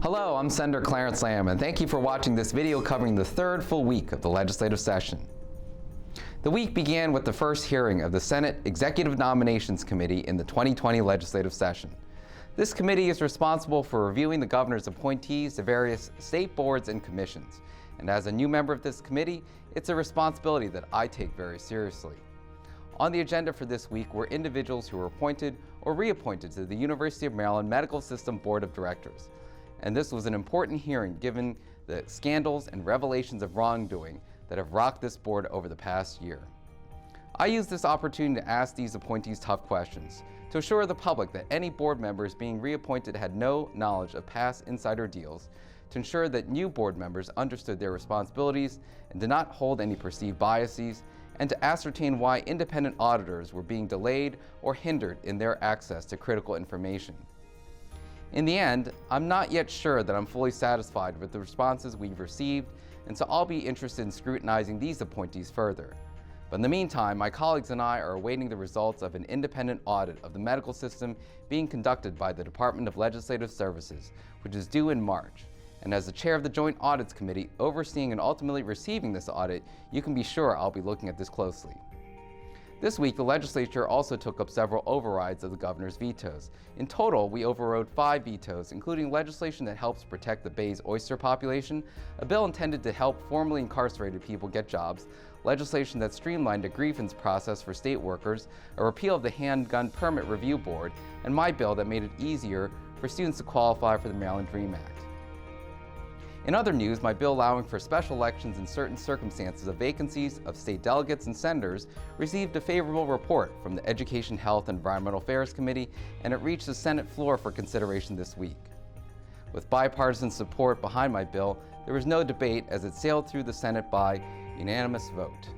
Hello, I'm Senator Clarence Lamb, and thank you for watching this video covering the third full week of the legislative session. The week began with the first hearing of the Senate Executive Nominations Committee in the 2020 legislative session. This committee is responsible for reviewing the governor's appointees to various state boards and commissions. And as a new member of this committee, it's a responsibility that I take very seriously. On the agenda for this week were individuals who were appointed or reappointed to the University of Maryland Medical System Board of Directors. And this was an important hearing given the scandals and revelations of wrongdoing that have rocked this board over the past year. I used this opportunity to ask these appointees tough questions to assure the public that any board members being reappointed had no knowledge of past insider deals, to ensure that new board members understood their responsibilities and did not hold any perceived biases, and to ascertain why independent auditors were being delayed or hindered in their access to critical information. In the end, I'm not yet sure that I'm fully satisfied with the responses we've received, and so I'll be interested in scrutinizing these appointees further. But in the meantime, my colleagues and I are awaiting the results of an independent audit of the medical system being conducted by the Department of Legislative Services, which is due in March. And as the chair of the Joint Audits Committee overseeing and ultimately receiving this audit, you can be sure I'll be looking at this closely. This week, the legislature also took up several overrides of the governor's vetoes. In total, we overrode 5 vetoes, including legislation that helps protect the Bay's oyster population, a bill intended to help formerly incarcerated people get jobs, legislation that streamlined a grievance process for state workers, a repeal of the Handgun Permit Review Board, and my bill that made it easier for students to qualify for the Maryland DREAM Act. In other news, my bill allowing for special elections in certain circumstances of vacancies of state delegates and senators received a favorable report from the Education, Health, and Environmental Affairs Committee, and it reached the Senate floor for consideration this week. With bipartisan support behind my bill, there was no debate as it sailed through the Senate by unanimous vote.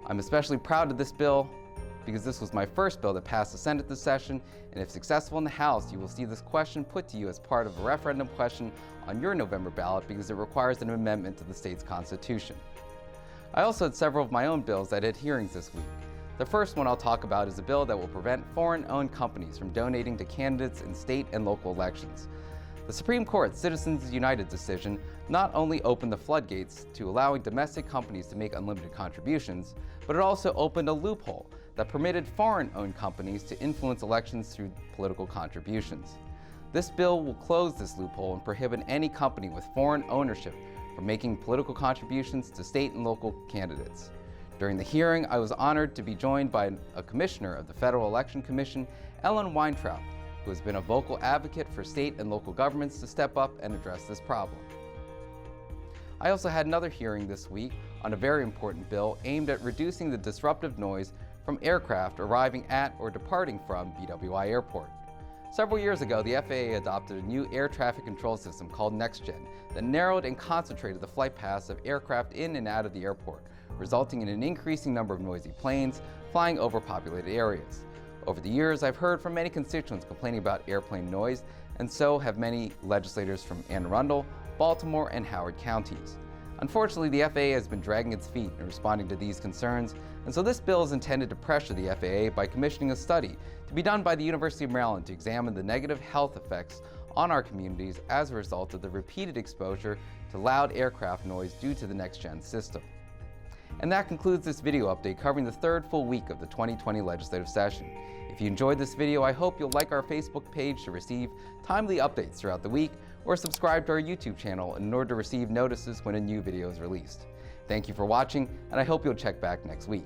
I'm especially proud of this bill because this was my first bill that passed the Senate this session, and if successful in the House, you will see this question put to you as part of a referendum question on your November ballot because it requires an amendment to the state's constitution. I also had several of my own bills that had hearings this week. The first one I'll talk about is a bill that will prevent foreign-owned companies from donating to candidates in state and local elections. The Supreme Court's Citizens United decision not only opened the floodgates to allowing domestic companies to make unlimited contributions, but it also opened a loophole that permitted foreign-owned companies to influence elections through political contributions. This bill will close this loophole and prohibit any company with foreign ownership from making political contributions to state and local candidates. During the hearing, I was honored to be joined by a commissioner of the Federal Election Commission, Ellen Weintraub, who has been a vocal advocate for state and local governments to step up and address this problem. I also had another hearing this week on a very important bill aimed at reducing the disruptive noise from aircraft arriving at or departing from BWI Airport. Several years ago, the FAA adopted a new air traffic control system called NextGen that narrowed and concentrated the flight paths of aircraft in and out of the airport, resulting in an increasing number of noisy planes flying over populated areas. Over the years, I've heard from many constituents complaining about airplane noise, and so have many legislators from Anne Arundel, Baltimore, and Howard counties. Unfortunately, the FAA has been dragging its feet in responding to these concerns, and so this bill is intended to pressure the FAA by commissioning a study to be done by the University of Maryland to examine the negative health effects on our communities as a result of the repeated exposure to loud aircraft noise due to the NextGen system. And that concludes this video update covering the third full week of the 2020 legislative session. If you enjoyed this video, I hope you'll like our Facebook page to receive timely updates throughout the week, or subscribe to our YouTube channel in order to receive notices when a new video is released. Thank you for watching, and I hope you'll check back next week.